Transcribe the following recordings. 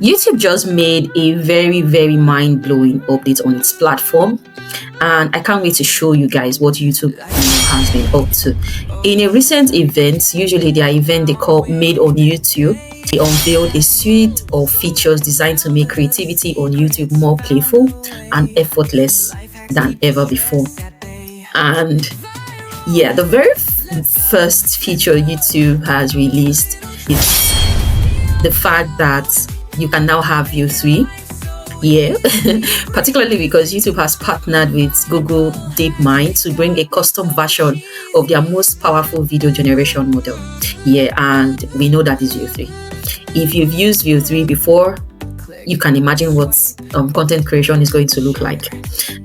YouTube just made a very, very mind-blowing update on its platform, and I can't wait to show you guys what YouTube has been up to. In a recent event, usually their event they call Made on YouTube, they unveiled a suite of features designed to make creativity on YouTube more playful and effortless than ever before. And yeah, the very first feature YouTube has released is the fact that you can now have View 3. Yeah, particularly because YouTube has partnered with Google DeepMind to bring a custom version of their most powerful video generation model. Yeah, and we know that is View 3. If you've used View 3 before, you can imagine what content creation is going to look like.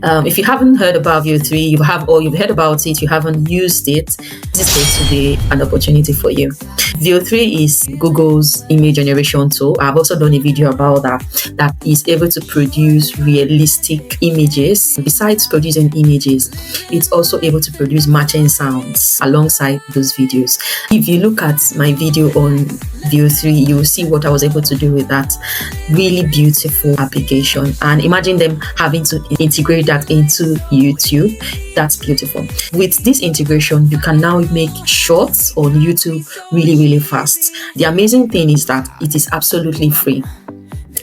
If you haven't heard about View 3, you've heard about it, you haven't used it, this is going to be an opportunity for you. View 3 is Google's image generation tool. I've also done a video about that is able to produce realistic images. Besides producing images, it's also able to produce matching sounds alongside those videos. If you look at my video on View 3, you will see what I was able to do with that really beautiful application. And imagine them having to integrate that into YouTube. That's beautiful. With this integration, you can now make shorts on YouTube really, really fast. The amazing thing is that it is absolutely free.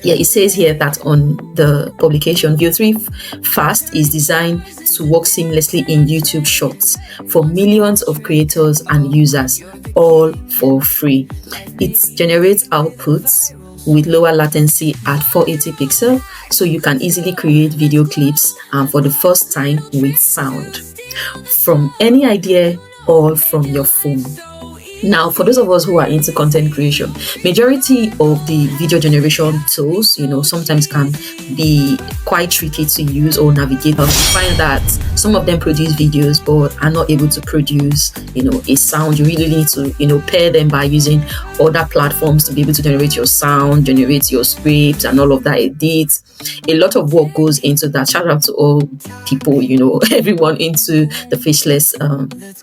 Yeah, it says here that on the publication, View 3 Fast is designed to work seamlessly in YouTube Shorts for millions of creators and users, all for free. It generates outputs with lower latency at 480 pixels, so you can easily create video clips for the first time with sound from any idea or from your phone. Now, for those of us who are into content creation, majority of the video generation tools, sometimes can be quite tricky to use or navigate. You find that some of them produce videos but are not able to produce, a sound. You really need to, pair them by using other platforms to be able to generate your sound, generate your scripts and all of that edit. A lot of work goes into that. Shout out to all people, everyone into the faceless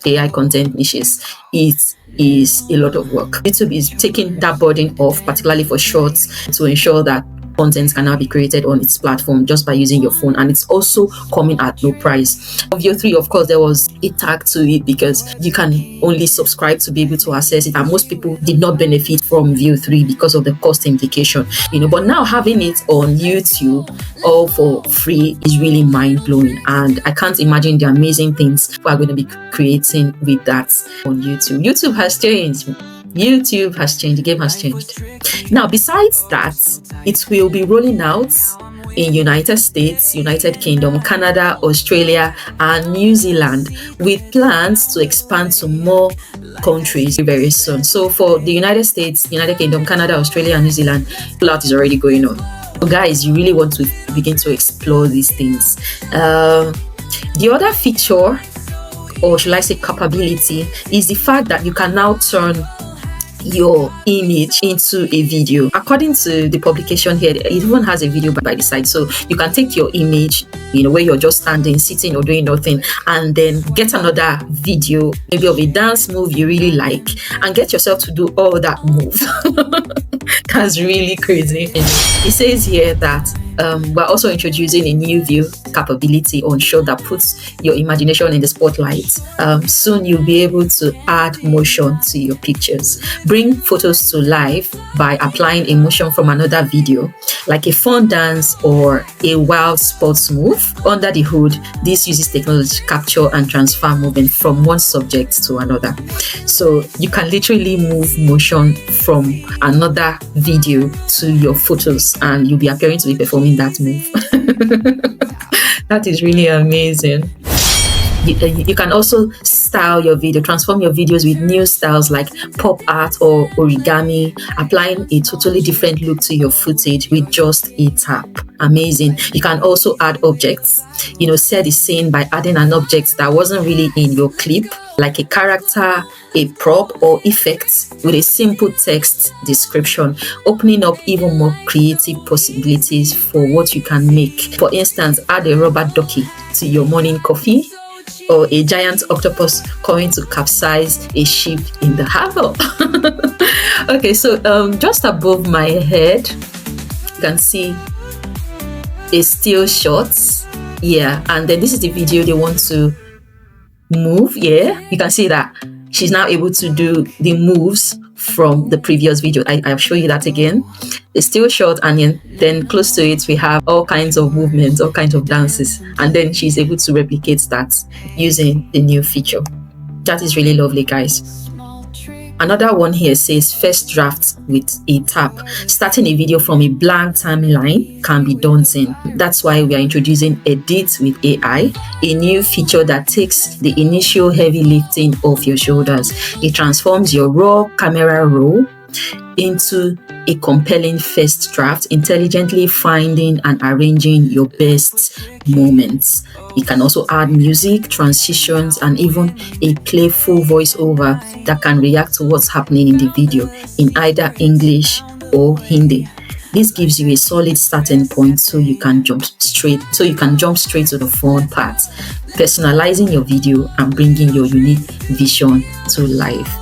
AI content niches. It is a lot of work. YouTube is taking that burden off, particularly for shorts, to ensure that content can now be created on its platform just by using your phone, and it's also coming at no price. Of View 3, of course, there was a tag to it because you can only subscribe to be able to access it, and most people did not benefit from View 3 because of the cost implication. But now having it on YouTube all for free is really mind-blowing, and I can't imagine the amazing things we're going to be creating with that on YouTube. YouTube has changed. The game has changed. Now, besides that, it will be rolling out in United States, United Kingdom, Canada, Australia, and New Zealand, with plans to expand to more countries very soon. So for the United States, United Kingdom, Canada, Australia, and New Zealand, rollout is already going on. So guys, you really want to begin to explore these things. The other feature, or should I say capability, is the fact that you can now turn your image into a video. According to the publication here, it even has a video by the side, so you can take your image, where you're just standing, sitting, or doing nothing, and then get another video, maybe of a dance move you really like, and get yourself to do all that move. That's really crazy. It says here that we're also introducing a new view capability on show that puts your imagination in the spotlight. Soon you'll be able to add motion to your pictures. Bring photos to life by applying a motion from another video, like a fun dance or a wild sports move. Under the hood, this uses technology to capture and transfer movement from one subject to another. So you can literally move motion from another video to your photos, and you'll be appearing to be performing that move. That is really amazing. You can also style your video, transform your videos with new styles like pop art or origami, applying a totally different look to your footage with just a tap. Amazing. You can also add objects, set the scene by adding an object that wasn't really in your clip, like a character, a prop, or effect with a simple text description, opening up even more creative possibilities for what you can make. For instance, add a rubber ducky to your morning coffee, or a giant octopus coming to capsize a ship in the harbor. Okay, so just above my head, can see a still shot. Yeah, and then this is the video they want to move. Yeah, you can see that she's now able to do the moves from the previous video. I'll show you that again. It's still short, and then close to it we have all kinds of movements, all kinds of dances, and then she's able to replicate that using the new feature. That is really lovely, guys. Another one here says first draft with a tap. Starting a video from a blank timeline can be daunting. That's why we are introducing Edit with AI, a new feature that takes the initial heavy lifting off your shoulders. It transforms your raw camera roll into a compelling first draft, intelligently finding and arranging your best moments. You can also add music, transitions, and even a playful voiceover that can react to what's happening in the video in either English or Hindi. This gives you a solid starting point so you can jump straight to the fun part, personalizing your video and bringing your unique vision to life.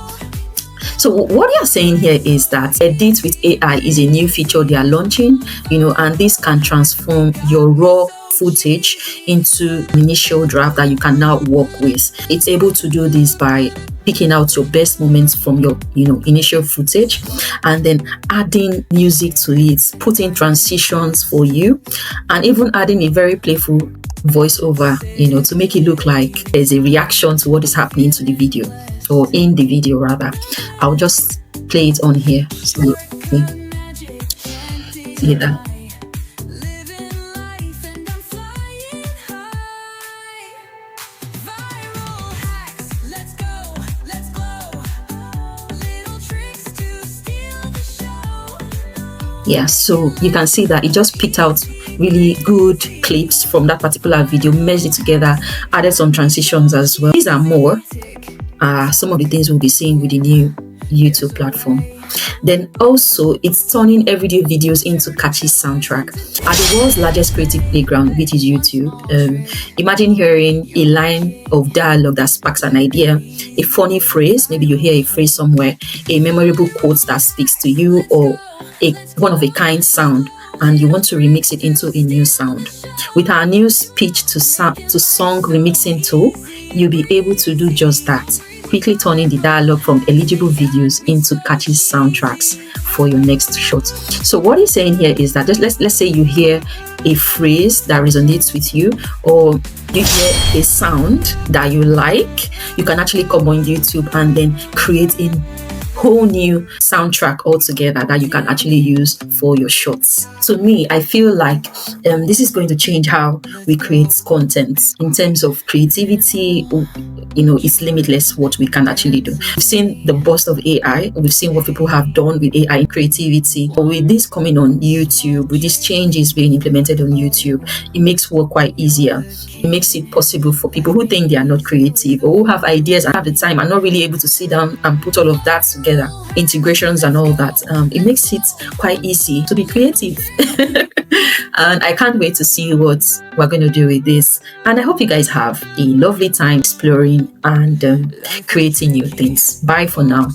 So what you're saying here is that Edit with AI is a new feature they are launching, and this can transform your raw footage into initial draft that you can now work with. It's able to do this by picking out your best moments from your initial footage and then adding music to it, putting transitions for you, and even adding a very playful voiceover, to make it look like there's a reaction to what is happening to the video, or in the video rather. I'll just play it on here so you see that. Yeah, so you can see that it just picked out really good clips from that particular video, merged it together, added some transitions as well. These are more some of the things we'll be seeing with the new YouTube platform. Then also, it's turning everyday videos into catchy soundtrack. At the world's largest creative playground, which is YouTube, imagine hearing a line of dialogue that sparks an idea, a funny phrase, maybe you hear a phrase somewhere, a memorable quote that speaks to you, or a one-of-a-kind sound, and you want to remix it into a new sound. With our new speech to song remixing tool, you'll be able to do just that, quickly turning the dialogue from eligible videos into catchy soundtracks for your next shot. So what he's saying here is that let's say you hear a phrase that resonates with you, or you hear a sound that you like, you can actually come on YouTube and then create a whole new soundtrack altogether that you can actually use for your shots. To me, I feel like this is going to change how we create content in terms of creativity. It's limitless what we can actually do. We've seen the burst of AI. We've seen what people have done with AI in creativity. But with this coming on YouTube, with these changes being implemented on YouTube, it makes work quite easier. It makes it possible for people who think they are not creative, or who have ideas and have the time and not really able to sit down and put all of that together, integrations and all that. It makes it quite easy to be creative. And I can't wait to see what we're going to do with this. And I hope you guys have a lovely time exploring and creating new things. Bye for now.